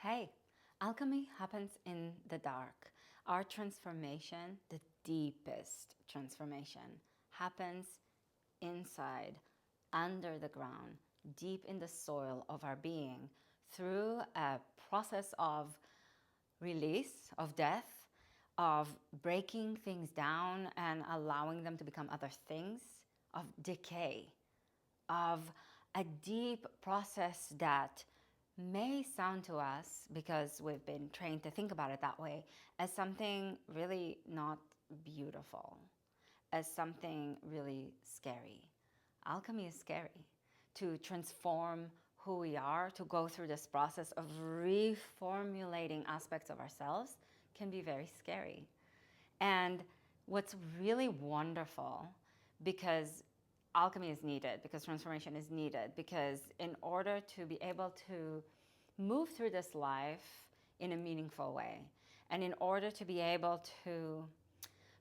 Hey, alchemy happens in the dark. Our transformation, the deepest transformation, happens inside, under the ground, deep in the soil of our being, through a process of release, of death, of breaking things down and allowing them to become other things, of decay, of a deep process that may sound to us, because we've been trained to think about it that way, as something really not beautiful, as something really scary. Alchemy is scary. To transform who we are, to go through this process of reformulating aspects of ourselves, can be very scary. And what's really wonderful, because alchemy is needed, because transformation is needed, because in order to be able to move through this life in a meaningful way, and in order to be able to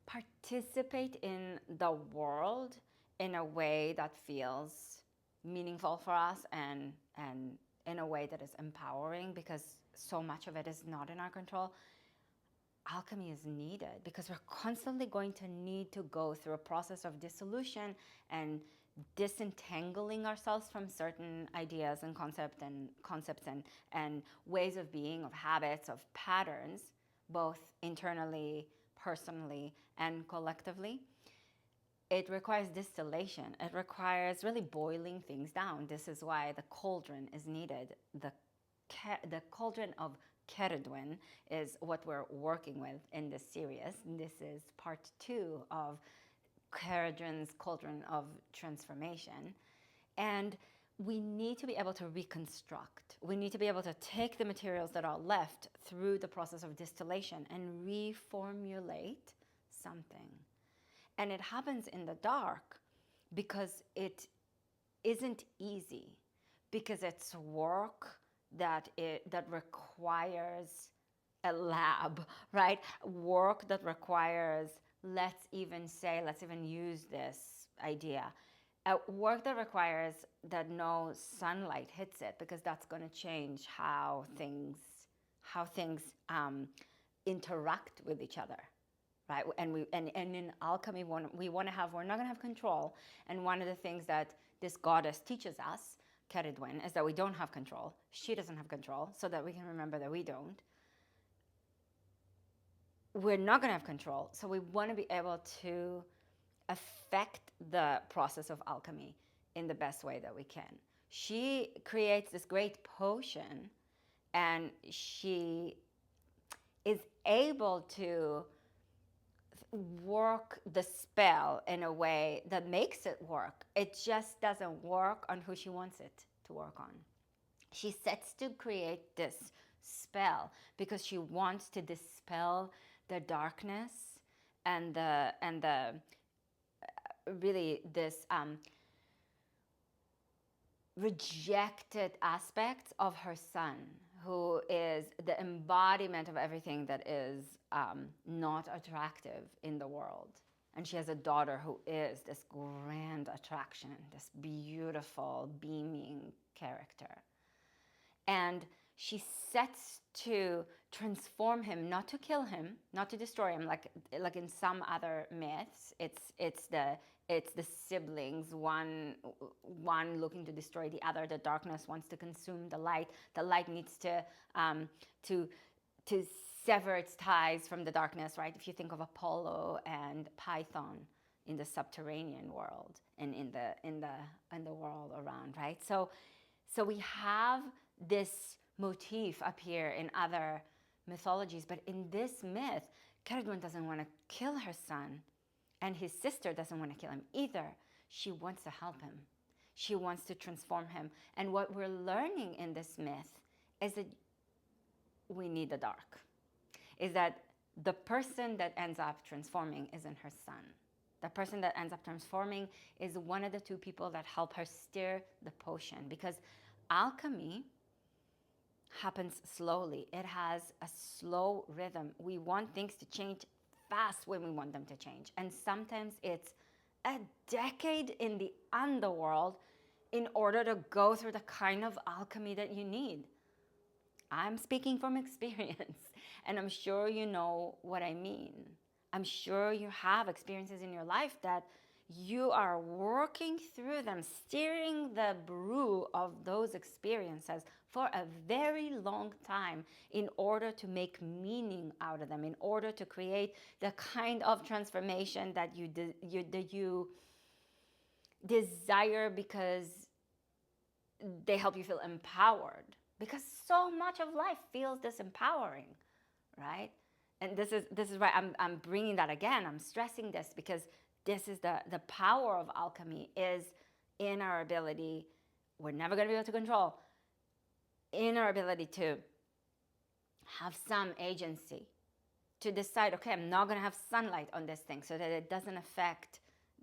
participate in the world in a way that feels meaningful for us, and in a way that is empowering, because so much of it is not in our control, alchemy is needed, because we're constantly going to need to go through a process of dissolution and disentangling ourselves from certain ideas and concepts and ways of being, of habits, of patterns, both internally, personally, and collectively. It requires distillation. It requires really boiling things down. This is why the cauldron is needed. The cauldron of Cerridwen is what we're working with in this series. This is part 2 of Cerridwen's cauldron of transformation. And we need to be able to reconstruct. We need to be able to take the materials that are left through the process of distillation and reformulate something. And it happens in the dark because it isn't easy, because it's work that requires a lab, right? Work that requires, let's even use this idea, work that requires that no sunlight hits it, because that's going to change how things interact with each other, right? And in alchemy, we're not going to have control. And one of the things that this goddess teaches us, Cerridwen, is that we don't have control. She doesn't have control, so that we can remember that we don't. We're not going to have control, so we want to be able to affect the process of alchemy in the best way that we can. She creates this great potion, and she is able to work the spell in a way that makes it work. It just doesn't work on who she wants it to work on. She sets to create this spell because she wants to dispel the darkness and the really this rejected aspects of her son, who is the embodiment of everything that is not attractive in the world. And she has a daughter who is this grand attraction, this beautiful, beaming character. And she sets to transform him, not to kill him, not to destroy him, like in some other myths. It's the siblings, one looking to destroy the other. The darkness wants to consume the light. The light needs to sever its ties from the darkness, right? If you think of Apollo and Python in the subterranean world and in the world around, right? So we have this motif appear in other mythologies, but in this myth, Cerridwen doesn't want to kill her son, and his sister doesn't want to kill him either. She wants to help him. She wants to transform him. And what we're learning in this myth is that we need the dark, is that the person that ends up transforming isn't her son. The person that ends up transforming is one of the two people that help her stir the potion, because alchemy happens slowly. It has a slow rhythm. We want things to change fast when we want them to change. And sometimes it's a decade in the underworld in order to go through the kind of alchemy that you need. I'm speaking from experience, and I'm sure you know what I mean. I'm sure you have experiences in your life that you are working through them, steering the brew of those experiences for a very long time in order to make meaning out of them, in order to create the kind of transformation that you desire, because they help you feel empowered. Because so much of life feels disempowering, right? And this is why I'm bringing that again. I'm stressing this because this is the power of alchemy is in our ability. We're never going to be able to control, in our ability to have some agency, to decide, okay, I'm not going to have sunlight on this thing so that it doesn't affect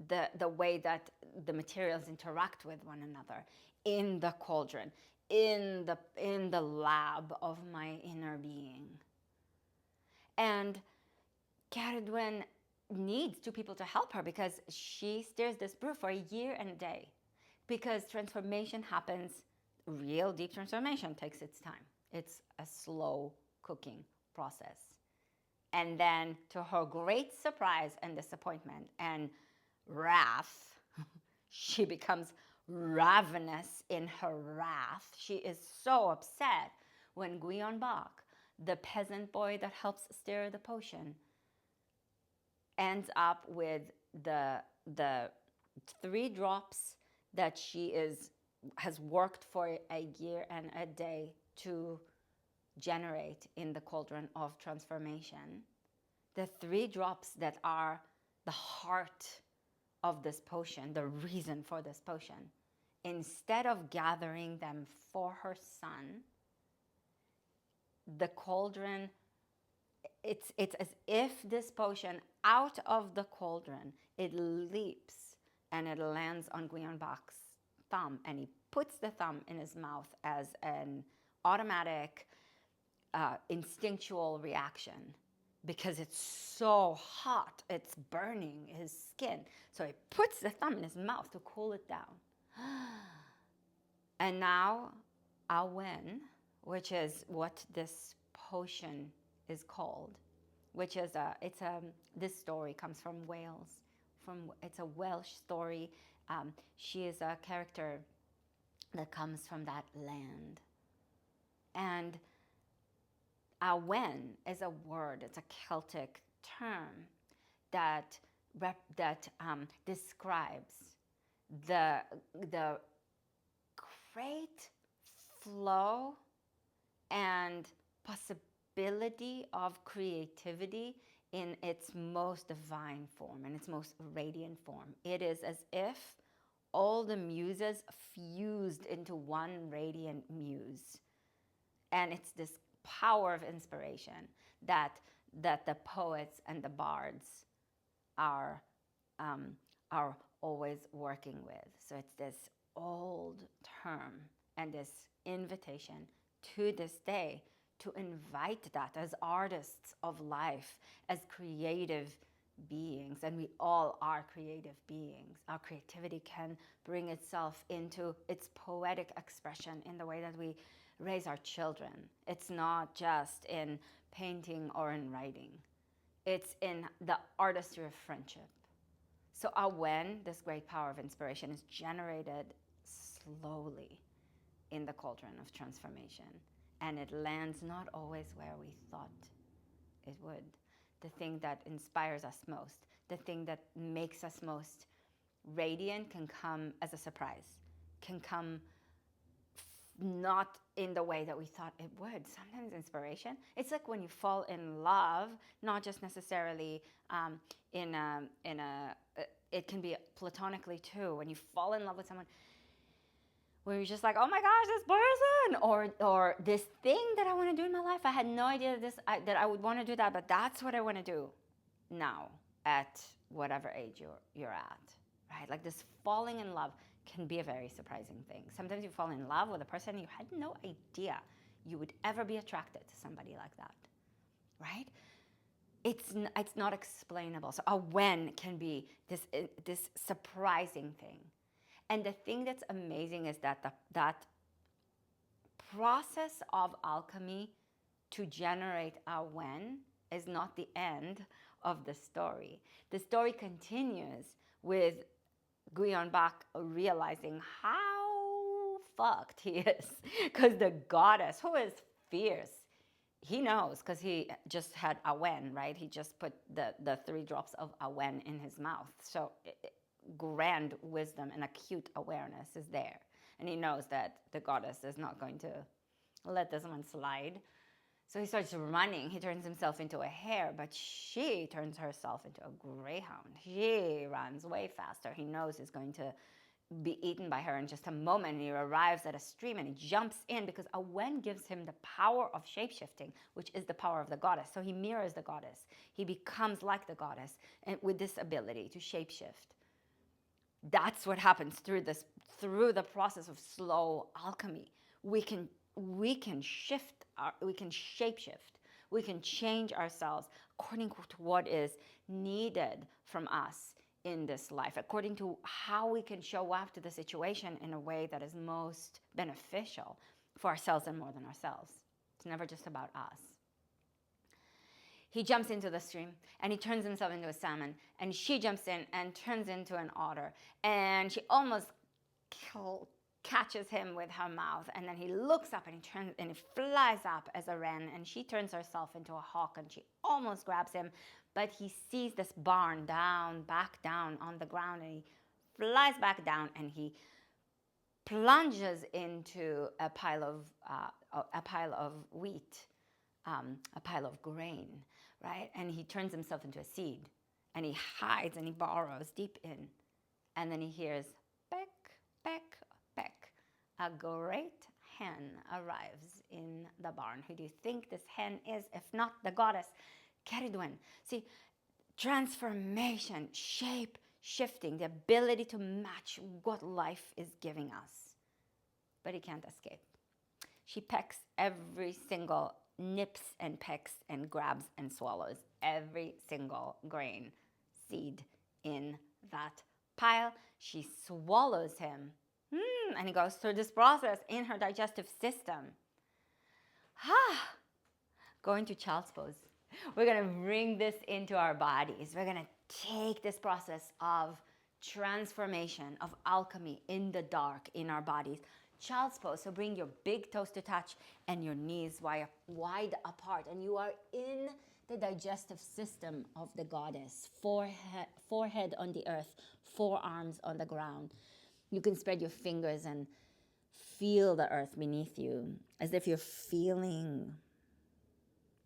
the way that the materials interact with one another in the cauldron, in the lab of my inner being. And Cerridwen needs two people to help her because she steers this brew for a year and a day. Because transformation happens, real deep transformation takes its time. It's a slow cooking process. And then, to her great surprise and disappointment and wrath, she becomes ravenous in her wrath. She is so upset when Guion Bach, the peasant boy that helps stir the potion, ends up with the 3 drops that she has worked for a year and a day to generate in the cauldron of transformation. The 3 drops that are the heart of this potion, the reason for this potion. Instead of gathering them for her son, the cauldron, it's as if this potion, out of the cauldron, it leaps and it lands on Guion Bach's thumb, and he puts the thumb in his mouth as an automatic instinctual reaction because it's so hot, it's burning his skin. So he puts the thumb in his mouth to cool it down. And now Awen, which is what this potion is called, which is this story comes from Wales. It's a Welsh story. She is a character that comes from that land. And Awen is a word, it's a Celtic term that describes the great flow and possibility of creativity in its most divine form, in its most radiant form. It is as if all the muses fused into one radiant muse. And it's this power of inspiration that the poets and the bards are always working with. So it's this old term and this invitation to this day to invite that as artists of life, as creative beings, and we all are creative beings. Our creativity can bring itself into its poetic expression in the way that we raise our children. It's not just in painting or in writing. It's in the artistry of friendship. So Awen, this great power of inspiration, is generated slowly in the cauldron of transformation. And it lands not always where we thought it would. The thing that inspires us most, the thing that makes us most radiant can come as a surprise, can come not in the way that we thought it would. Sometimes inspiration, it's like when you fall in love, not just necessarily it can be platonically too. When you fall in love with someone, where you're just like, oh my gosh, this person, or this thing that I want to do in my life. I had no idea that I would want to do that, but that's what I want to do now at whatever age you're at, right? Like this falling in love can be a very surprising thing. Sometimes you fall in love with a person you had no idea you would ever be attracted to somebody like that, right? It's not explainable. So a when can be this surprising thing. And the thing that's amazing is that that process of alchemy to generate Awen is not the end of the story. The story continues with Guion Bach realizing how fucked he is. Because the goddess, who is fierce, he knows because he just had Awen, right? He just put the 3 drops of Awen in his mouth. So grand wisdom and acute awareness is there. And he knows that the goddess is not going to let this one slide. So he starts running. He turns himself into a hare, but she turns herself into a greyhound. She runs way faster. He knows he's going to be eaten by her in just a moment. And he arrives at a stream and he jumps in because Awen gives him the power of shapeshifting, which is the power of the goddess. So he mirrors the goddess. He becomes like the goddess and with this ability to shapeshift. That's what happens through the process of slow alchemy. We can shift, we can shapeshift, we can change ourselves according to what is needed from us in this life, according to how we can show up to the situation in a way that is most beneficial for ourselves and more than ourselves. It's never just about us. He jumps into the stream and he turns himself into a salmon, and she jumps in and turns into an otter, and she almost catches him with her mouth, and then he looks up and he turns and he flies up as a wren, and she turns herself into a hawk and she almost grabs him, but he sees this barn back down on the ground, and he flies back down and he plunges into a pile of wheat, a pile of grain, right? And he turns himself into a seed and he hides and he burrows deep in, and then he hears peck, peck, peck. A great hen arrives in the barn. Who do you think this hen is, if not the goddess Cerridwen? See, transformation, shape shifting, the ability to match what life is giving us. But he can't escape. She pecks every single, nips and pecks and grabs and swallows every single grain seed in that pile. She swallows him. And he goes through this process in her digestive system. Going to child's pose. We're going to bring this into our bodies. We're going to take this process of transformation, of alchemy in the dark in our bodies. Child's pose. So bring your big toes to touch and your knees wide apart. And you are in the digestive system of the goddess. Forehead on the earth, forearms on the ground. You can spread your fingers and feel the earth beneath you, as if you're feeling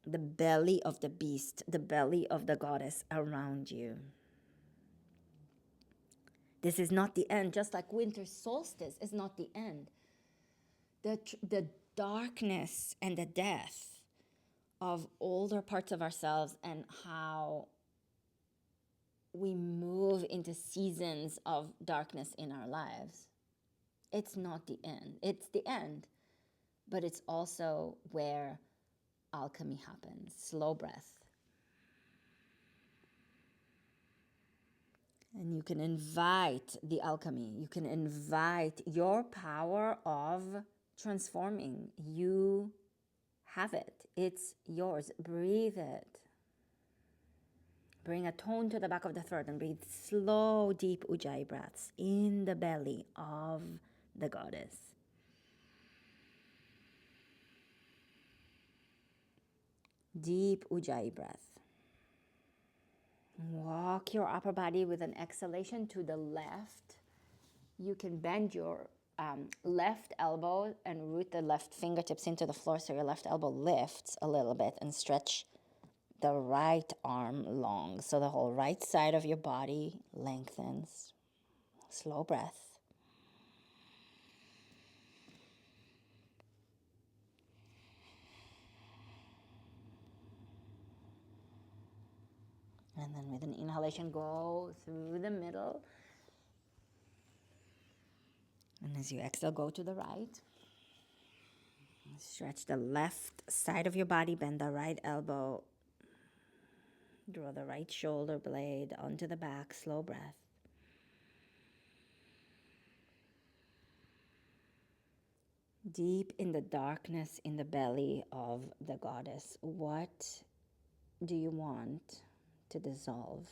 the belly of the beast, the belly of the goddess around you. This is not the end, just like winter solstice is not the end. The darkness and the death of older parts of ourselves and how we move into seasons of darkness in our lives. It's not the end. It's the end, but it's also where alchemy happens. Slow breath. And you can invite the alchemy. You can invite your power of transforming. You have it. It's yours. Breathe it. Bring a tone to the back of the throat and breathe slow, deep ujjayi breaths in the belly of the goddess. Deep ujjayi breath. Walk your upper body with an exhalation to the left. You can bend your left elbow and root the left fingertips into the floor so your left elbow lifts a little bit, and stretch the right arm long so the whole right side of your body lengthens. Slow breath. And then with an inhalation, go through the middle. And as you exhale, go to the right. Stretch the left side of your body, bend the right elbow. Draw the right shoulder blade onto the back, slow breath. Deep in the darkness in the belly of the goddess, what do you want to dissolve?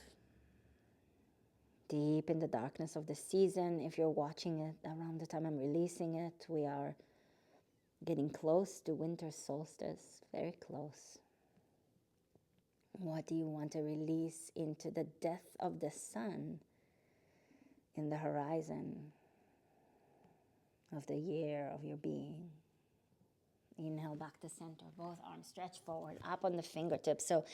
Deep in the darkness of the season, if you're watching it around the time I'm releasing it, we are getting close to winter solstice, very close. What do you want to release into the death of the sun in the horizon of the year of your being? Inhale back to center, both arms stretch forward, up on the fingertips, so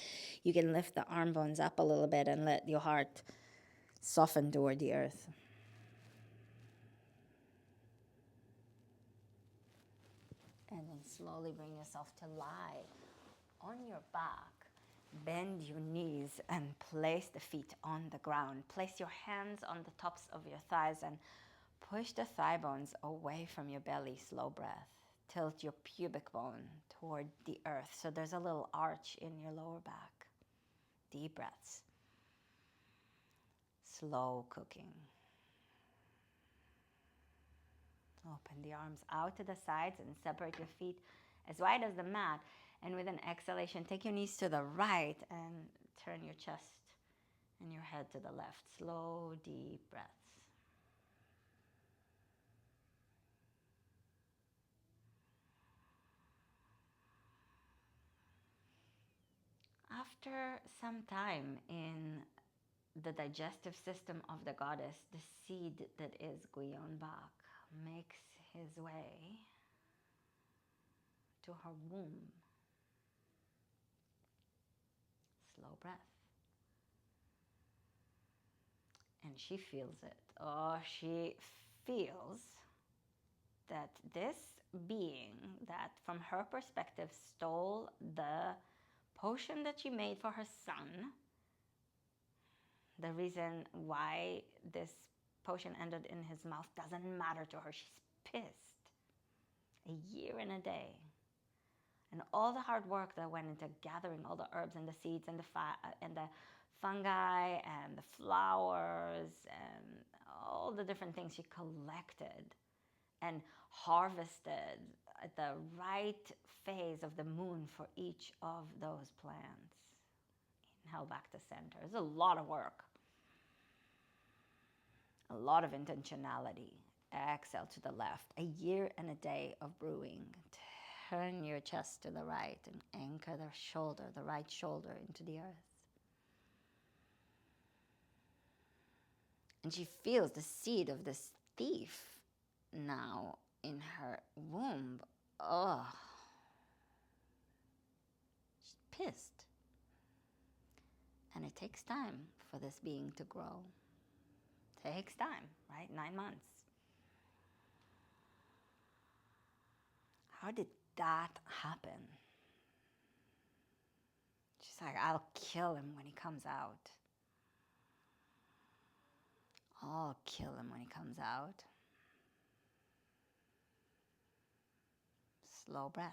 you can lift the arm bones up a little bit and let your heart soften toward the earth. And then slowly bring yourself to lie on your back. Bend your knees and place the feet on the ground. Place your hands on the tops of your thighs and push the thigh bones away from your belly. Slow breath. Tilt your pubic bone toward the earth so there's a little arch in your lower back. Deep breaths. Slow cooking. Open the arms out to the sides and separate your feet as wide as the mat. And with an exhalation, take your knees to the right and turn your chest and your head to the left. Slow, deep breaths. After some time in the digestive system of the goddess, the seed that is Guyonbak makes his way to her womb. Slow breath. And she feels it. Oh, she feels that this being that from her perspective stole the potion that she made for her son, the reason why this potion ended in his mouth doesn't matter to her. She's pissed. A year and a day. And all the hard work that went into gathering all the herbs and the seeds and the fungi and the flowers and all the different things she collected and harvested at the right phase of the moon for each of those plants. Inhale back to center. It's a lot of work. A lot of intentionality. Exhale to the left. A year and a day of brewing. Turn your chest to the right and anchor the right shoulder into the earth. And she feels the seed of this thief now in her womb. Oh, she's pissed. And it takes time for this being to grow. Takes time, right? 9 months. How did that happen? She's like, I'll kill him when he comes out. I'll kill him when he comes out. Slow breath.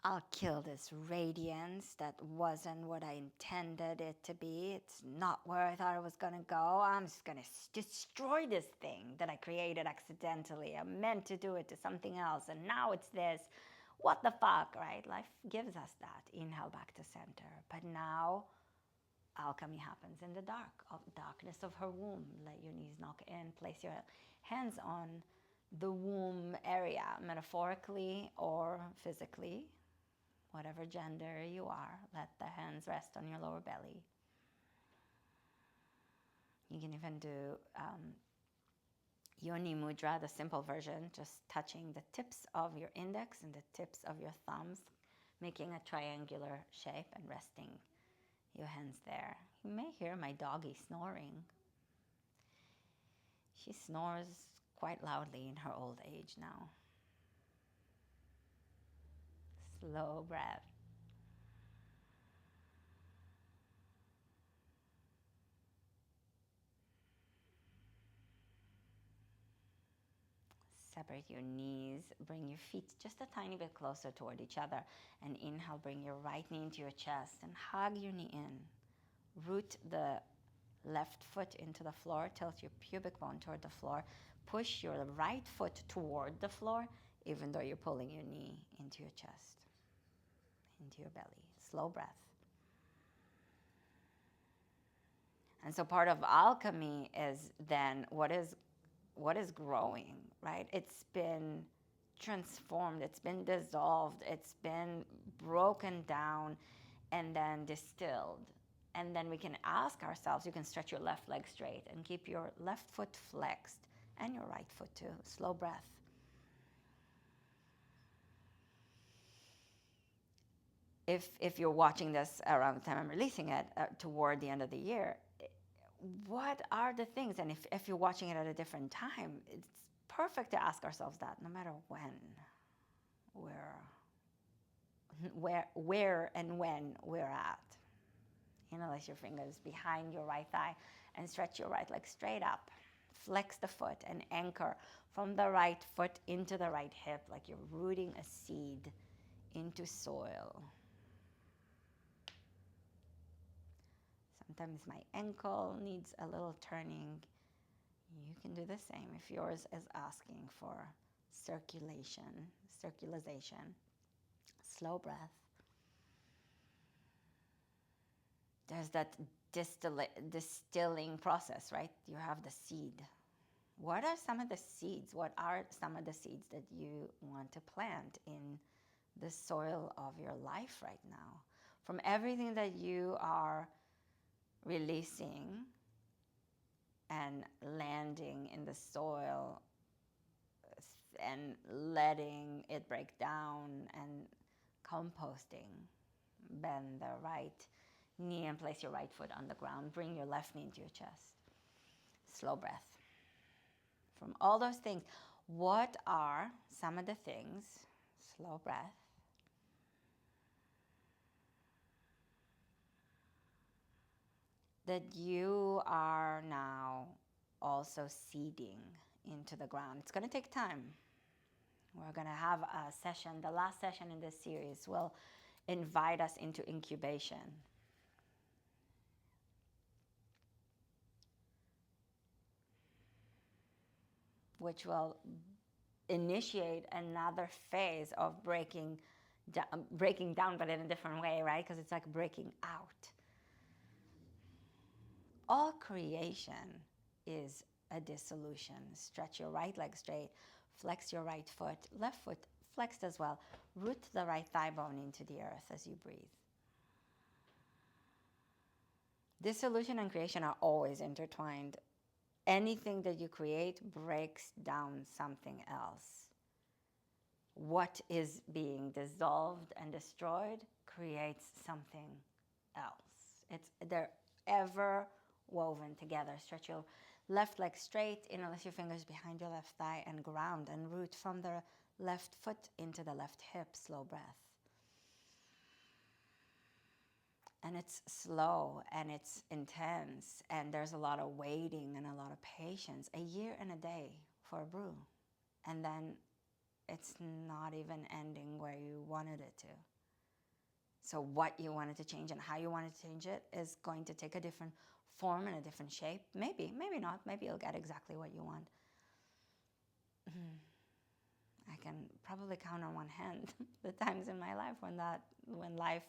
I'll kill this radiance that wasn't what I intended it to be. It's not where I thought it was going to go. I'm just going to destroy this thing that I created accidentally. I meant to do it to something else, and now it's this. What the fuck, right? Life gives us that. Inhale back to center. But now, alchemy happens in the darkness of her womb. Let your knees knock in. Place your hands on the womb area, metaphorically or physically. Whatever gender you are, let the hands rest on your lower belly. You can even do Yoni Mudra, the simple version, just touching the tips of your index and the tips of your thumbs, making a triangular shape and resting your hands there. You may hear my doggie snoring. She snores quite loudly in her old age now. Slow breath. Separate your knees, bring your feet just a tiny bit closer toward each other, and inhale, bring your right knee into your chest and hug your knee in. Root the left foot into the floor, tilt your pubic bone toward the floor, push your right foot toward the floor, even though you're pulling your knee into your chest, into your belly. Slow breath. And so part of alchemy is then what is growing, right? It's been transformed, it's been dissolved, it's been broken down and then distilled. And then we can ask ourselves, you can stretch your left leg straight and keep your left foot flexed and your right foot too. Slow breath. If you're watching this around the time I'm releasing it, toward the end of the year, what are the things? And if you're watching it at a different time, it's perfect to ask ourselves that, no matter where and when we're at. Interlace your fingers behind your right thigh and stretch your right leg straight up. Flex the foot and anchor from the right foot into the right hip, like you're rooting a seed into soil. Sometimes my ankle needs a little turning. You can do the same if yours is asking for circulation. Slow breath. There's that distilling process, right? You have the seed. What are some of the seeds? What are some of the seeds that you want to plant in the soil of your life right now? From everything that you are releasing and landing in the soil and letting it break down and composting. Bend the right knee and place your right foot on the ground. Bring your left knee into your chest. Slow breath. From all those things, what are some of the things, slow breath, that you are now also seeding into the ground? It's going to take time. We're going to have a session, the last session in this series will invite us into incubation. Which will initiate another phase of breaking down, but in a different way, right? Because it's like breaking out. All creation is a dissolution. Stretch your right leg straight, flex your right foot, left foot flexed as well. Root the right thigh bone into the earth as you breathe. Dissolution and creation are always intertwined. Anything that you create breaks down something else. What is being dissolved and destroyed creates something else. They're ever woven together. Stretch your left leg straight, interlace your fingers behind your left thigh and ground and root from the left foot into the left hip. Slow breath. And it's slow and it's intense and there's a lot of waiting and a lot of patience. A year and a day for a brew. And then it's not even ending where you wanted it to. So what you wanted to change and how you wanted to change it is going to take a different form and a different shape. Maybe not. Maybe you'll get exactly what you want. I can probably count on one hand the times in my life when life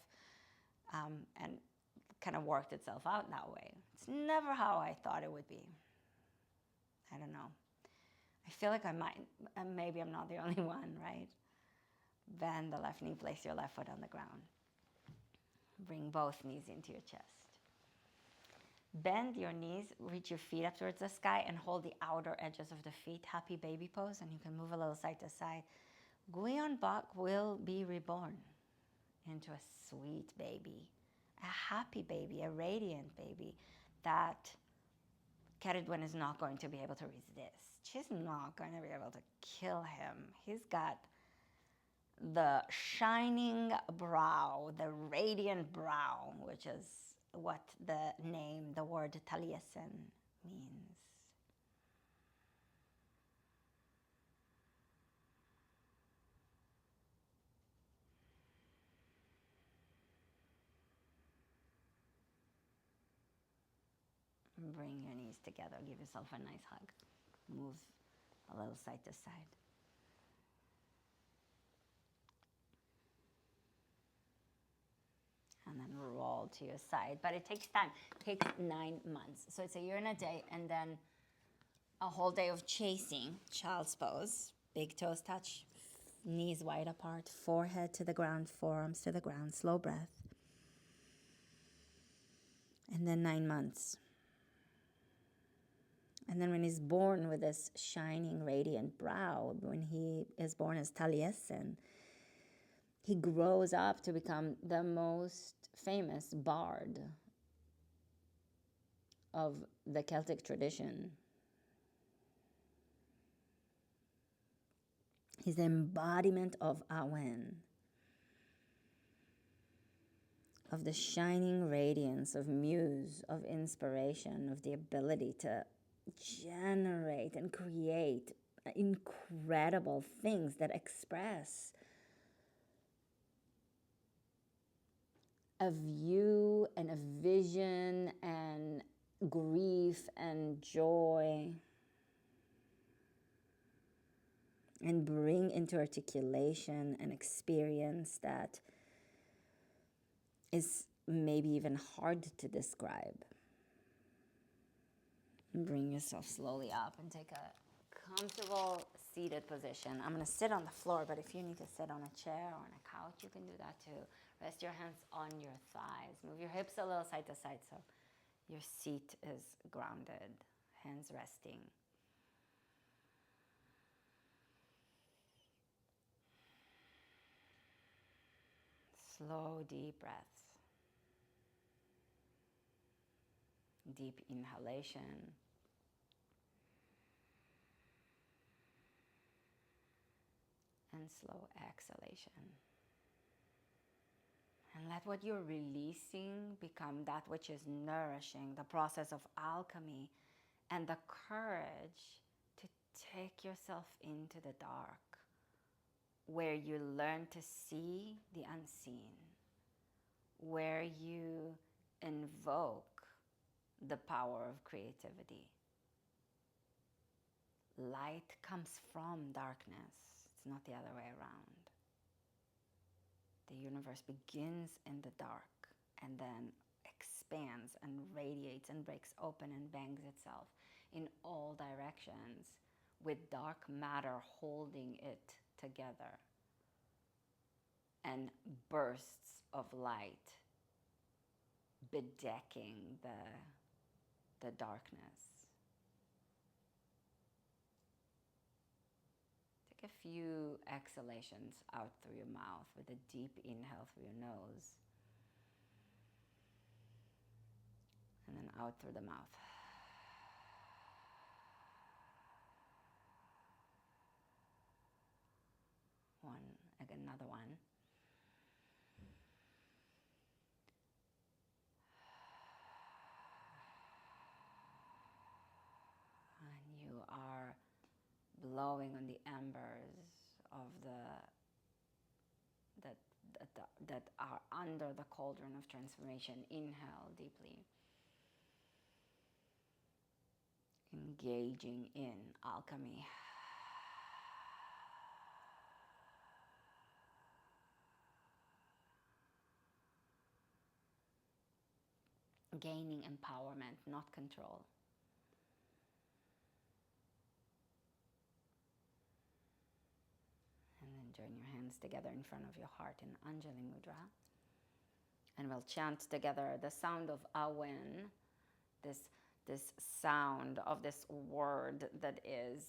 and kind of worked itself out that way. It's never how I thought it would be. I don't know. I feel like I might, and maybe I'm not the only one, right? Bend the left knee, place your left foot on the ground. Bring both knees into your chest. Bend your knees, reach your feet up towards the sky and hold the outer edges of the feet. Happy baby pose, and you can move a little side to side. Guyon Bok will be reborn into a sweet baby, a happy baby, a radiant baby that Cerridwen is not going to be able to resist. She's not going to be able to kill him. He's got the shining brow, the radiant brow, which is what the word Taliesin means. Bring your knees together. Give yourself a nice hug. Move a little side to side. And then roll to your side. But it takes time. It takes 9 months. So it's a year and a day, and then a whole day of chasing. Child's pose. Big toes touch. Knees wide apart. Forehead to the ground. Forearms to the ground. Slow breath. And then 9 months. And then when he's born with this shining, radiant brow, when he is born as Taliesin, he grows up to become the most famous bard of the Celtic tradition. He's the embodiment of Awen, of the shining radiance of muse, of inspiration, of the ability to generate and create incredible things that express a view and a vision and grief and joy, and bring into articulation an experience that is maybe even hard to describe. Bring yourself slowly up and take a comfortable seated position. I'm going to sit on the floor, but if you need to sit on a chair or on a couch, you can do that too. Rest your hands on your thighs. Move your hips a little side to side so your seat is grounded, hands resting. Slow, deep breaths. Deep inhalation. And slow exhalation. And let what you're releasing become that which is nourishing, the process of alchemy and the courage to take yourself into the dark, where you learn to see the unseen, where you invoke the power of creativity. Light comes from darkness. It's not the other way around. The universe begins in the dark and then expands and radiates and breaks open and bangs itself in all directions, with dark matter holding it together, and bursts of light bedecking the darkness. Take a few exhalations out through your mouth with a deep inhale through your nose, and then out through the mouth. Another one. And you are blowing on the embers of that are under the cauldron of transformation. Inhale deeply. Engaging in alchemy. Gaining empowerment, not control. And then join your hands together in front of your heart in Anjali Mudra. And we'll chant together the sound of Awen, this sound of this word that is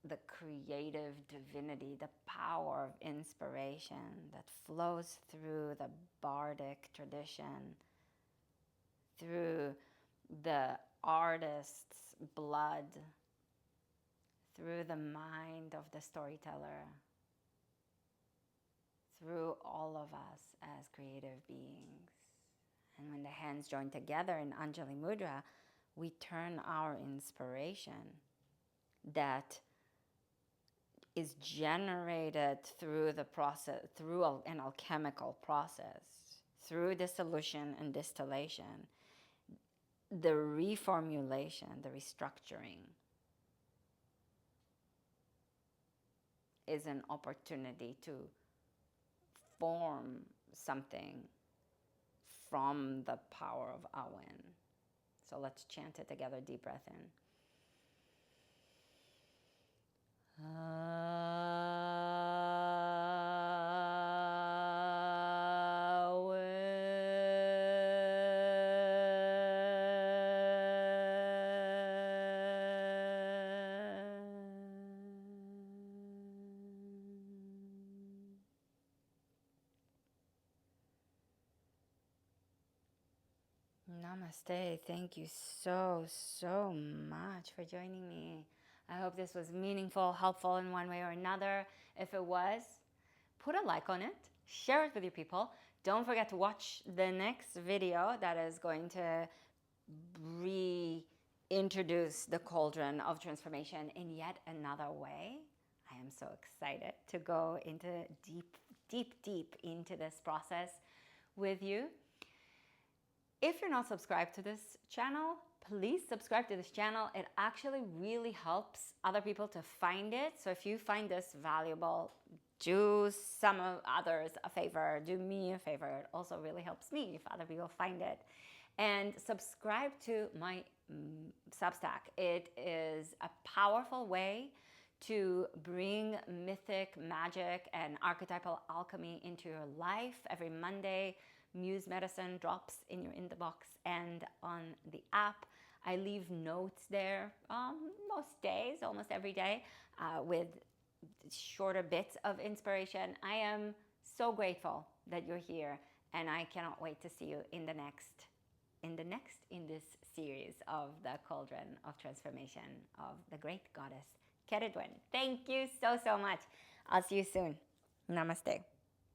the creative divinity, the power of inspiration that flows through the bardic tradition, through the artist's blood, through the mind of the storyteller, through all of us as creative beings. And when the hands join together in Anjali Mudra, we turn our inspiration that is generated through the process, through an alchemical process, through dissolution and distillation, the reformulation, the restructuring is an opportunity to form something from the power of Awen. So let's chant it together. Deep breath in. Namaste. Thank you so much for joining me. I hope this was meaningful, helpful in one way or another. If it was, put a like on it, share it with your people. Don't forget to watch the next video that is going to reintroduce the cauldron of transformation in yet another way. I am so excited to go into deep into this process with you. If you're not subscribed to this channel, please subscribe to this channel. It actually really helps other people to find it. So if you find this valuable, do some others a favor, do me a favor. It also really helps me if other people find it. And subscribe to my Substack. It is a powerful way to bring mythic magic and archetypal alchemy into your life. Every Monday, Muse Medicine drops in your inbox and on the app. I leave notes there most days, almost every day, with shorter bits of inspiration. I am so grateful that you're here, and I cannot wait to see you in this series of the Cauldron of Transformation of the great goddess Cerridwen. Thank you so much. I'll see you soon. Namaste.